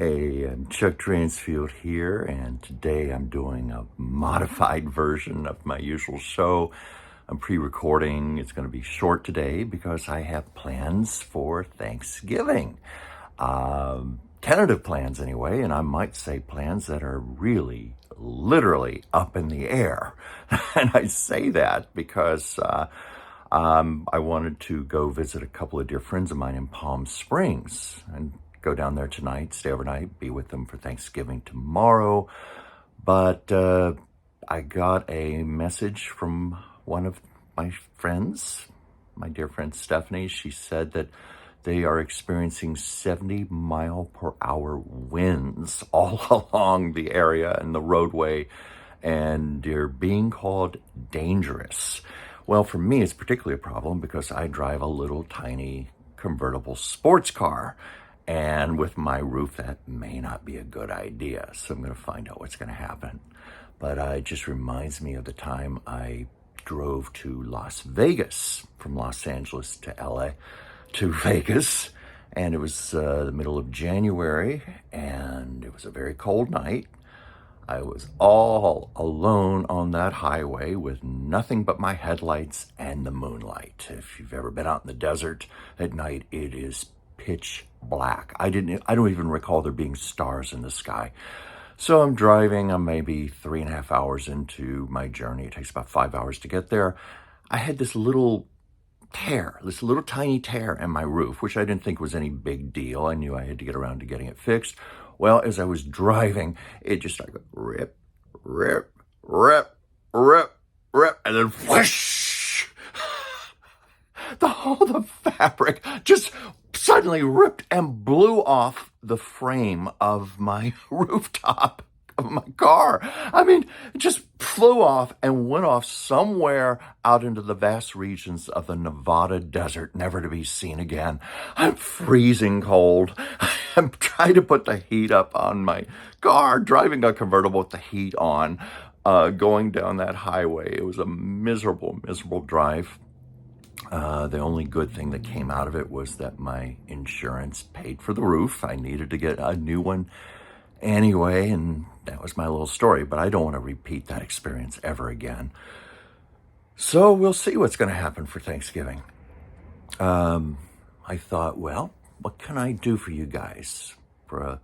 Hey, I'm Chuck Dransfield here, and today I'm doing a modified version of my usual show. I'm pre-recording. It's going to be short today because I have plans for Thanksgiving. Tentative plans anyway, and I might say plans that are really, literally up in the air. And I say that because I wanted to go visit a couple of dear friends of mine in Palm Springs and go down there tonight, stay overnight, be with them for Thanksgiving tomorrow. But I got a message from one of my friends, my dear friend Stephanie. She said that they are experiencing 70-mile-per-hour winds all along the area and the roadway, and they're being called dangerous. Well, for me, it's particularly a problem because I drive a little tiny convertible sports car. And with my roof, that may not be a good idea. So I'm going to find out what's going to happen. But it just reminds me of the time I drove to Las Vegas, from Los Angeles to LA to Vegas. And it was the middle of January, and it was a very cold night. I was all alone on that highway with nothing but my headlights and the moonlight. If you've ever been out in the desert at night, it is pitch black. I don't even recall there being stars in the sky. So I'm driving. I'm maybe 3.5 hours into my journey. It takes about 5 hours to get there. I had this little tiny tear in my roof, which I didn't think was any big deal. I knew I had to get around to getting it fixed. Well, as I was driving, it just started rip, rip, rip, rip, rip, and then whoosh! The fabric just suddenly ripped and blew off the frame of my rooftop of my car. I mean, it just flew off and went off somewhere out into the vast regions of the Nevada desert, never to be seen again. I'm freezing cold. I'm trying to put the heat up on my car, driving a convertible with the heat on, going down that highway. It was a miserable, miserable drive. The only good thing that came out of it was that my insurance paid for the roof. I needed to get a new one anyway, and that was my little story, but I don't want to repeat that experience ever again. So we'll see what's going to happen for Thanksgiving. I thought, well, what can I do for you guys for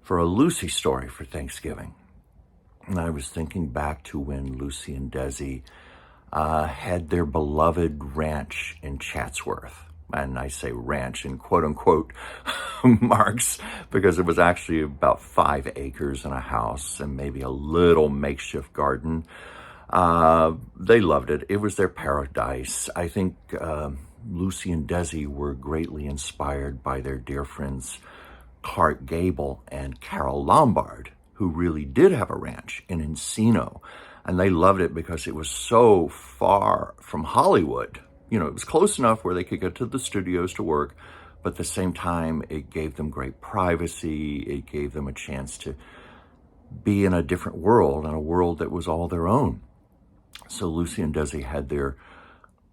a Lucy story for Thanksgiving? And I was thinking back to when Lucy and Desi had their beloved ranch in Chatsworth. And I say ranch in quote-unquote marks because it was actually about 5 acres and a house and maybe a little makeshift garden. They loved it. It was their paradise. I think Lucy and Desi were greatly inspired by their dear friends Clark Gable and Carol Lombard, who really did have a ranch in Encino. And they loved it because it was so far from Hollywood. You know, it was close enough where they could get to the studios to work, but at the same time, it gave them great privacy. It gave them a chance to be in a different world, and a world that was all their own. So Lucy and Desi had their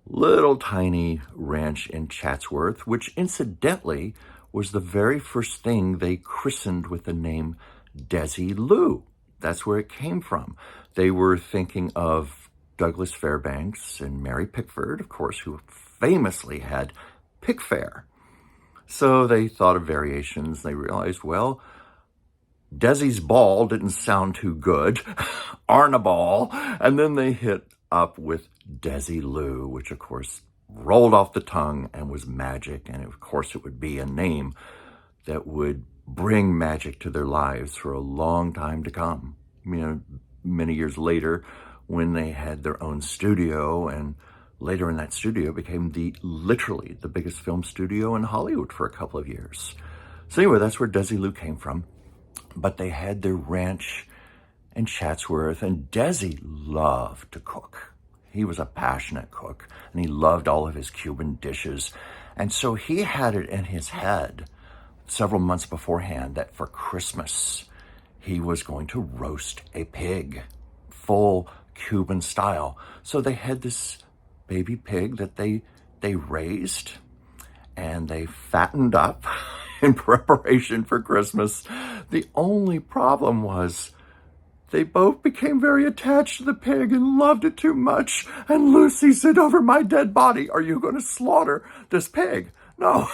little tiny ranch in Chatsworth, which incidentally was the very first thing they christened with the name Desilu. That's where it came from. They were thinking of Douglas Fairbanks and Mary Pickford, of course, who famously had Pickfair. So they thought of variations. They realized, well, Desi's Ball didn't sound too good, Arnaball, and then they hit up with Desilu, which of course rolled off the tongue and was magic, and of course it would be a name that would bring magic to their lives for a long time to come. You know, many years later, when they had their own studio, and later in that studio became literally the biggest film studio in Hollywood for a couple of years. So anyway, that's where Desilu came from. But they had their ranch in Chatsworth, and Desi loved to cook. He was a passionate cook, and he loved all of his Cuban dishes. And so he had it in his head several months beforehand that for Christmas, he was going to roast a pig, full Cuban style. So they had this baby pig that they raised and they fattened up in preparation for Christmas. The only problem was they both became very attached to the pig and loved it too much. And Lucy said, over my dead body, are you going to slaughter this pig? No.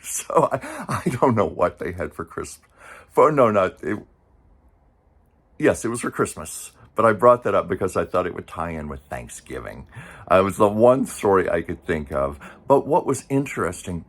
So I don't know what they had for Christmas. Yes, it was for Christmas. But I brought that up because I thought it would tie in with Thanksgiving. It was the one story I could think of. But what was interesting,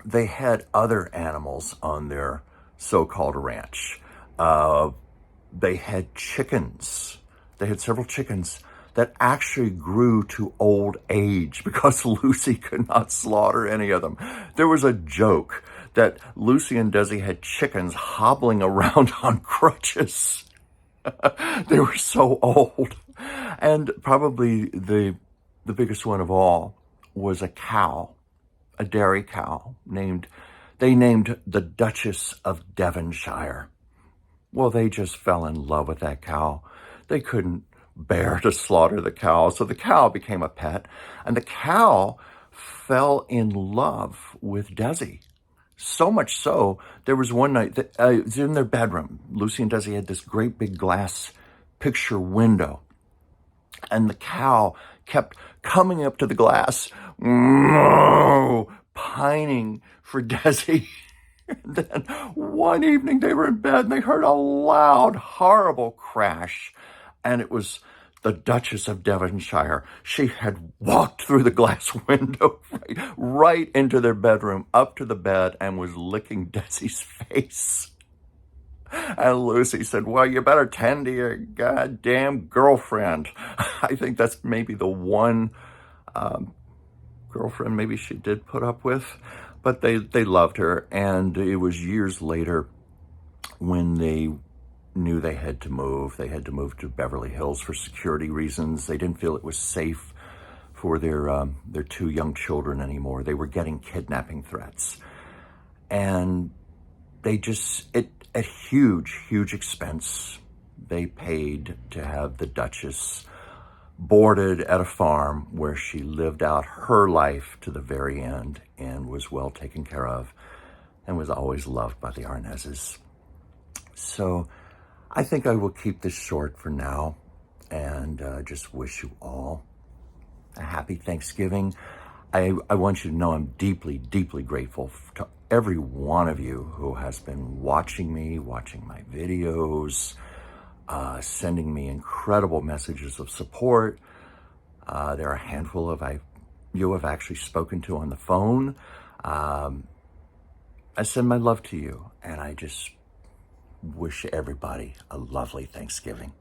they had other animals on their so-called ranch. They had chickens. They had several chickens that actually grew to old age because Lucy could not slaughter any of them. There was a joke that Lucy and Desi had chickens hobbling around on crutches. They were so old. And probably the biggest one of all was a cow, a dairy cow, they named the Duchess of Devonshire. Well, they just fell in love with that cow. They couldn't bear to slaughter the cow, so the cow became a pet, and the cow fell in love with Desi. So much so, there was one night that it was in their bedroom. Lucy and Desi had this great big glass picture window, and the cow kept coming up to the glass, pining for Desi. And then one evening they were in bed and they heard a loud, horrible crash. And it was the Duchess of Devonshire. She had walked through the glass window right into their bedroom, up to the bed, and was licking Desi's face. And Lucy said, well, you better tend to your goddamn girlfriend. I think that's maybe the one girlfriend maybe she did put up with. But they loved her, and it was years later when they knew they had to move. They had to move to Beverly Hills for security reasons. They didn't feel it was safe for their two young children anymore. They were getting kidnapping threats. And they just, at huge, huge expense, they paid to have the Duchess boarded at a farm where she lived out her life to the very end and was well taken care of and was always loved by the Arnazes. So I think I will keep this short for now and just wish you all a happy Thanksgiving. I want you to know I'm deeply, deeply grateful to every one of you who has been watching me, watching my videos, sending me incredible messages of support. There are a handful of you have actually spoken to on the phone. I send my love to you, and I just wish everybody a lovely Thanksgiving.